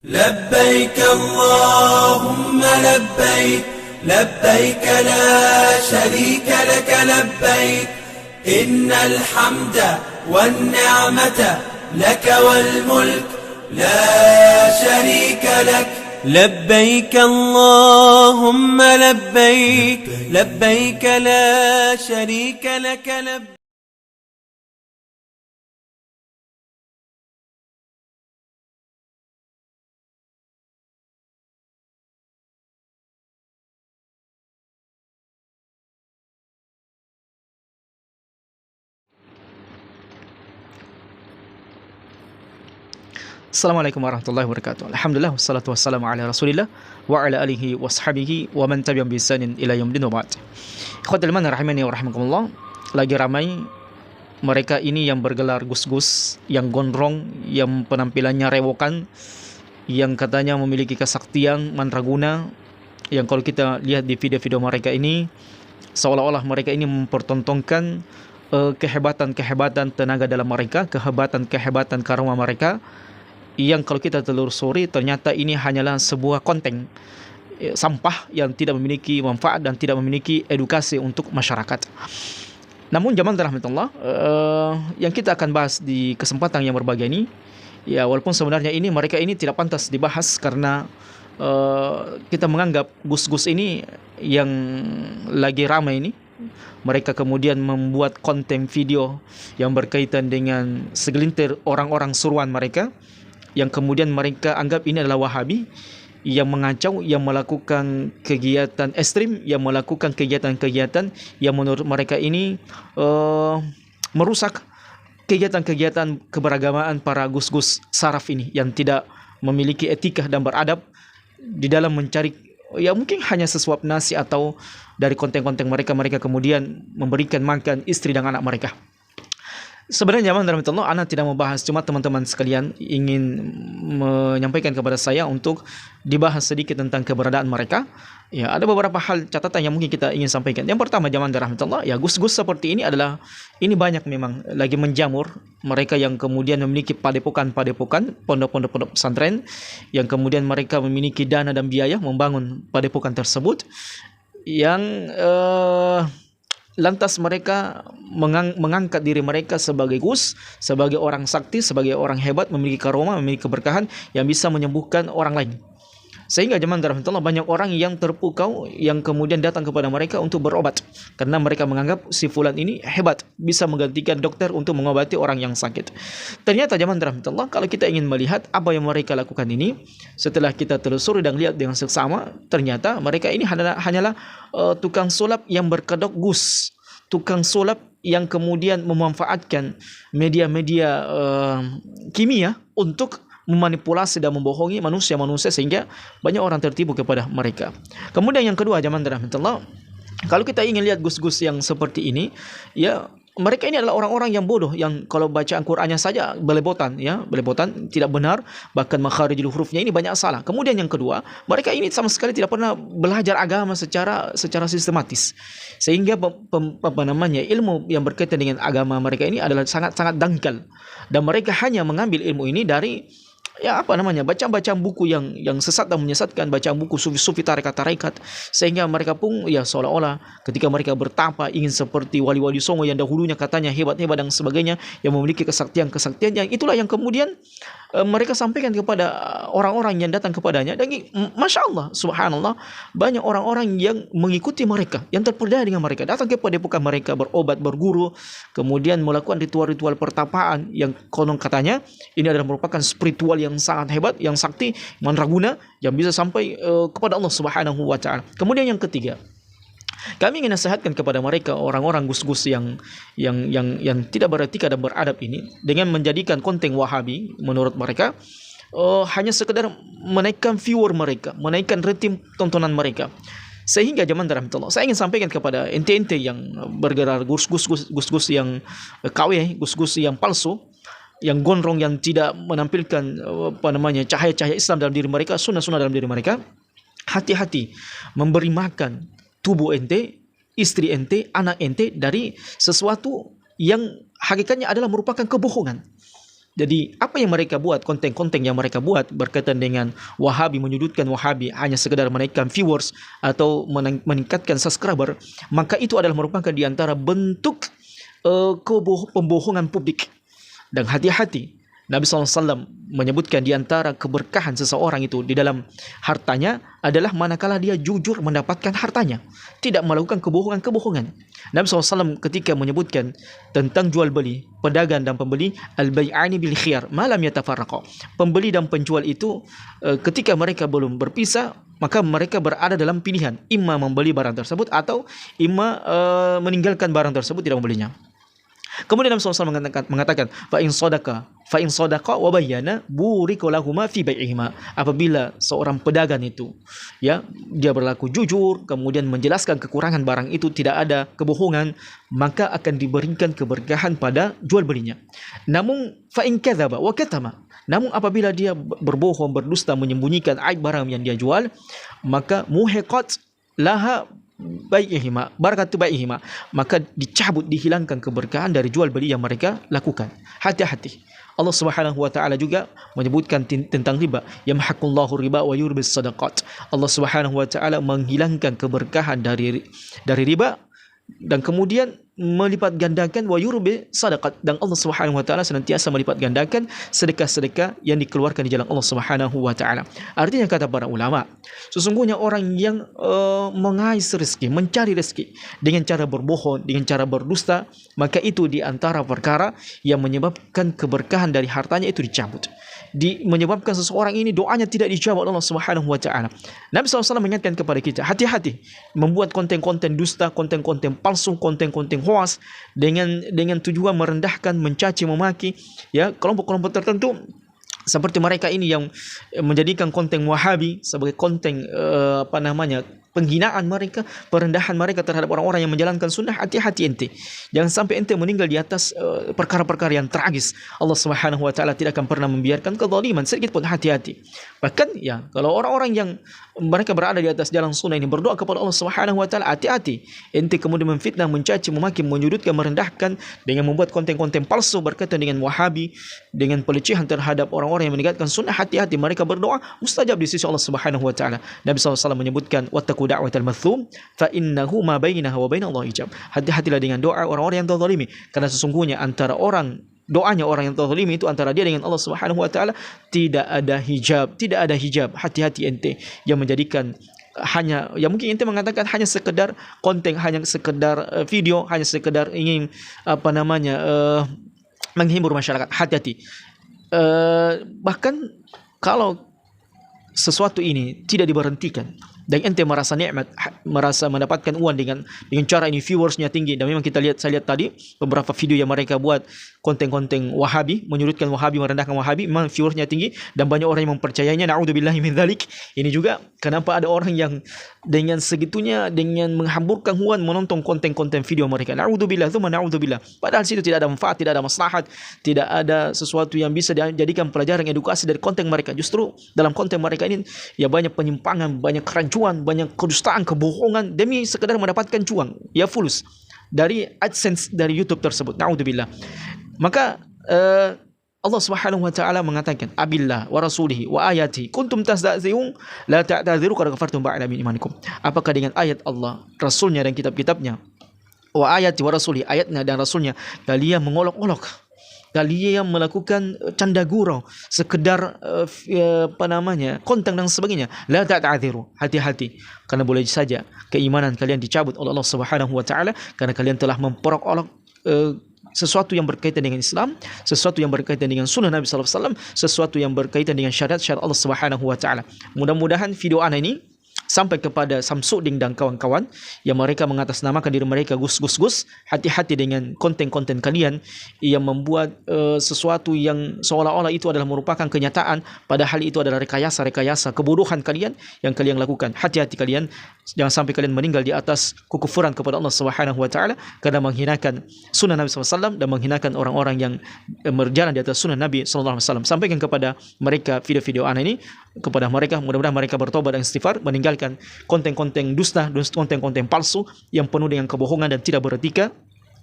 لبيك اللهم لبيك لبيك لا شريك لك لبيك إن الحمد والنعمة لك والملك لا شريك لك لبيك اللهم لبيك لبيك لا شريك لك لبيك. Assalamualaikum warahmatullahi wabarakatuh. Alhamdulillah wassalatu wassalamu ala Rasulillah wa ala alihi washabihi wa man tabi'ahum bi ihsanin ila yaumil wa ba'd. Ikhwatul iman rahimani wa rahimakumullah. Lagi ramai mereka ini yang bergelar gus-gus, yang gondrong, yang penampilannya rewokan, yang katanya memiliki kesaktian mandraguna, yang kalau kita lihat di video-video mereka ini seolah-olah mereka ini mempertontonkan kehebatan-kehebatan tenaga dalam mereka, kehebatan-kehebatan karma mereka, yang kalau kita telusuri ternyata ini hanyalah sebuah konten sampah yang tidak memiliki manfaat dan tidak memiliki edukasi untuk masyarakat. Namun jamaah rahmatullah, yang kita akan bahas di kesempatan yang berbahagia ini, ya walaupun sebenarnya ini mereka ini tidak pantas dibahas karena kita menganggap gus-gus ini yang lagi ramai ini, mereka kemudian membuat konten video yang berkaitan dengan segelintir orang-orang suruhan mereka, yang kemudian mereka anggap ini adalah Wahabi, yang mengacau, yang melakukan kegiatan ekstrim, yang melakukan kegiatan-kegiatan yang menurut mereka ini merusak kegiatan-kegiatan keberagamaan para gus-gus saraf ini, yang tidak memiliki etika dan beradab di dalam mencari, ya mungkin hanya sesuap nasi, atau dari konten-konten mereka kemudian memberikan makan istri dan anak mereka. Sebenarnya jamaah dalam Allah, ana tidak membahas, cuma teman-teman sekalian ingin menyampaikan kepada saya untuk dibahas sedikit tentang keberadaan mereka. Ya, ada beberapa hal catatan yang mungkin kita ingin sampaikan. Yang pertama jamaah dalam Allah, ya gus-gus seperti ini banyak memang lagi menjamur. Mereka yang kemudian memiliki padepokan-padepokan, pondok-pondok pesantren, yang kemudian mereka memiliki dana dan biaya membangun padepokan tersebut, yang lantas mereka mengangkat diri mereka sebagai gus, sebagai orang sakti, sebagai orang hebat, memiliki karomah, memiliki keberkahan yang bisa menyembuhkan orang lain. Sehingga jemaah rahmatullah, banyak orang yang terpukau, yang kemudian datang kepada mereka untuk berobat, karena mereka menganggap si fulan ini hebat, bisa menggantikan dokter untuk mengobati orang yang sakit. Ternyata jemaah rahmatullah, kalau kita ingin melihat apa yang mereka lakukan ini, setelah kita telusuri dan lihat dengan seksama, ternyata mereka ini hanyalah tukang sulap yang berkedok gus, tukang sulap yang kemudian memanfaatkan media-media kimia untuk memanipulasi dan membohongi manusia-manusia, sehingga banyak orang tertipu kepada mereka. Kemudian yang kedua jamaah rahmatullah, kalau kita ingin lihat gus-gus yang seperti ini, ya mereka ini adalah orang-orang yang bodoh, yang kalau bacaan Qur'annya saja belepotan, ya belepotan, tidak benar, bahkan makharijul hurufnya ini banyak salah. Kemudian yang kedua, mereka ini sama sekali tidak pernah belajar agama secara sistematis, sehingga ilmu yang berkaitan dengan agama mereka ini adalah sangat-sangat dangkal, dan mereka hanya mengambil ilmu ini dari bacaan buku yang sesat dan menyesatkan, bacaan buku sufi-sufi, tarekat-tarekat, sehingga mereka pun ya seolah-olah ketika mereka bertapa ingin seperti wali-wali songo yang dahulunya katanya hebat-hebat dan sebagainya, yang memiliki kesaktian yang itulah yang kemudian mereka sampaikan kepada orang-orang yang datang kepadanya. Dan Masya Allah, subhanallah, banyak orang-orang yang mengikuti mereka, yang terpedaya dengan mereka, datang kepada padepokan mereka, berobat, berguru, kemudian melakukan ritual-ritual pertapaan yang konon katanya ini adalah merupakan spiritual yang sangat hebat, yang sakti, mandraguna, yang bisa sampai kepada Allah Subhanahu wa taala. Kemudian yang ketiga, kami ingin nasihatkan kepada mereka, orang-orang gus-gus yang tidak beretika dan beradab ini, dengan menjadikan konten Wahabi menurut mereka hanya sekedar menaikkan viewer mereka, menaikkan rating tontonan mereka. Sehingga jamaah rahmatullah, saya ingin sampaikan kepada ente-ente yang bergerak gus-gus yang KW, gus-gus yang palsu, yang gondrong, yang tidak menampilkan cahaya-cahaya Islam dalam diri mereka, sunnah-sunnah dalam diri mereka. Hati-hati memberi makan tubuh ente, istri ente, anak ente dari sesuatu yang hakikatnya adalah merupakan kebohongan. Jadi apa yang mereka buat, konten-konten yang mereka buat berkaitan dengan Wahabi, menyudutkan Wahabi hanya sekedar menaikkan viewers atau meningkatkan subscriber, maka itu adalah merupakan di antara bentuk pembohongan publik. Dan hati-hati, Nabi SAW menyebutkan di antara keberkahan seseorang itu di dalam hartanya adalah manakala dia jujur mendapatkan hartanya, tidak melakukan kebohongan-kebohongan. Nabi SAW ketika menyebutkan tentang jual beli, pedagang dan pembeli, al-bai'ani bil khiyar ma lam yatafarraqa. Pembeli dan penjual itu ketika mereka belum berpisah, maka mereka berada dalam pilihan, imma membeli barang tersebut atau imma meninggalkan barang tersebut, tidak membelinya. Kemudian Nabi SAW mengatakan fa in sadaqa wa bayyana burika lahuma fi bai'ihima. Apabila seorang pedagang itu ya dia berlaku jujur, kemudian menjelaskan kekurangan barang itu, tidak ada kebohongan, maka akan diberikan keberkahan pada jual belinya. Namun fa in kadzaba wa katama, namun apabila dia berbohong, berdusta, menyembunyikan aib barang yang dia jual, maka muhiqat laha bai'ihima, barakatu bai'ihima, maka dicabut, dihilangkan keberkahan dari jual beli yang mereka lakukan. Hati-hati. Allah Subhanahu wa taala juga menyebutkan tentang riba, yamhaqullahu riba wa yurbis sadaqat. Allah Subhanahu wa taala menghilangkan keberkahan dari riba dan kemudian melipat gandakan wa yurbi sadaqat, dan Allah Subhanahu wa taala senantiasa melipat gandakan sedekah-sedekah yang dikeluarkan di jalan Allah Subhanahu wa taala. Artinya kata para ulama, sesungguhnya orang yang mengais rezeki, mencari rezeki dengan cara berbohong, dengan cara berdusta, maka itu di antara perkara yang menyebabkan keberkahan dari hartanya itu dicabut. Menyebabkan seseorang ini doanya tidak dijawab oleh Allah Subhanahu wa taala. Nabi SAW mengingatkan kepada kita, hati-hati membuat konten-konten dusta, konten-konten palsu, konten-konten hoax dengan tujuan merendahkan, mencaci, memaki ya kelompok-kelompok tertentu seperti mereka ini yang menjadikan konten Wahabi sebagai konten penghinaan mereka, perendahan mereka terhadap orang-orang yang menjalankan sunnah. Hati-hati ente, jangan sampai ente meninggal di atas perkara-perkara yang tragis. Allah Subhanahu wa taala tidak akan pernah membiarkan kezaliman sedikit pun. Hati-hati. Bahkan ya, kalau orang-orang yang mereka berada di atas jalan sunnah ini berdoa kepada Allah Subhanahu wa taala, hati-hati ente kemudian memfitnah, mencaci, memaki, menyudutkan, merendahkan dengan membuat konten-konten palsu berkaitan dengan Wahabi, dengan pelecehan terhadap orang-orang yang meninggalkan sunnah. Hati-hati, mereka berdoa mustajab di sisi Allah Subhanahu wa taala. Nabi SAW menyebutkan wattaqu da'watal mazlum fa innahu ma bainaha wa bainallahi hijab. Hati-hatilah dengan doa orang-orang yang terzalimi, karena sesungguhnya antara doanya orang yang terzalimi itu antara dia dengan Allah Subhanahu wa taala tidak ada hijab. Hati-hati ente yang menjadikan hanya, ya mungkin ente mengatakan hanya sekedar konten, hanya sekedar video, hanya sekedar ingin menghibur masyarakat. Hati-hati. Bahkan kalau sesuatu ini tidak diberhentikan dan ente merasa nikmat, merasa mendapatkan uang dengan cara ini, viewersnya tinggi, dan memang saya lihat tadi beberapa video yang mereka buat konten-konten Wahabi, menyudutkan Wahabi, merendahkan Wahabi, memang viewersnya tinggi dan banyak orang yang mempercayainya. Na'udzubillahi min dzalik. Ini juga kenapa ada orang yang dengan segitunya, dengan menghamburkan uang menonton konten-konten video mereka. Na'udzubillah, tsumma na'udzubillah. Padahal situ tidak ada manfaat, tidak ada maslahat, tidak ada sesuatu yang bisa dijadikan pelajaran edukasi dari konten mereka. Justru dalam konten mereka ini ya banyak penyimpangan, banyak kerancuan, banyak kedustaan, kebohongan demi sekedar mendapatkan cuan, ya fulus dari AdSense dari YouTube tersebut. Na'udzubillah. Maka Allah Subhanahu wa taala mengatakan, abillah wa rasulihi wa ayati kuntum tastahzi'un la ta'tadhiru qad kafartum ba'da min imanikum. Apakah dengan ayat Allah, rasulnya dan kitab-kitabnya, wa ayati wa rasulihi, ayatnya dan rasulnya, kalian mengolok-olok, kalian melakukan canda gurau, sekedar konten dan sebagainya, la ta'tadhiru. Hati-hati, karena boleh saja keimanan kalian dicabut oleh Allah Subhanahu wa taala karena kalian telah memperolok-olok sesuatu yang berkaitan dengan Islam, sesuatu yang berkaitan dengan sunnah Nabi sallallahu alaihi wasallam, sesuatu yang berkaitan dengan syariat Allah Subhanahu wa taala. Mudah-mudahan video ana ini sampai kepada Samsudin dan kawan-kawan yang mereka mengatasnamakan diri mereka Gus. Hati-hati dengan konten-konten kalian yang membuat sesuatu yang seolah-olah itu adalah merupakan kenyataan, padahal itu adalah rekayasa kebodohan kalian yang kalian lakukan. Hati-hati kalian, jangan sampai kalian meninggal di atas kekufuran kepada Allah Subhanahu wa taala karena menghinakan sunnah Nabi SAW dan menghinakan orang-orang yang berjalan di atas sunnah Nabi SAW. Sampaikan kepada mereka video-video ana ini, kepada mereka, mudah-mudahan mereka bertobat dan istighfar, meninggalkan konten-konten dusta, konten-konten palsu yang penuh dengan kebohongan dan tidak beretika,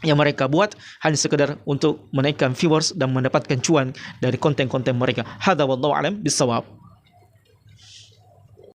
yang mereka buat hanya sekedar untuk menaikkan viewers dan mendapatkan cuan dari konten-konten mereka. Hadza wallahu alam bisawab.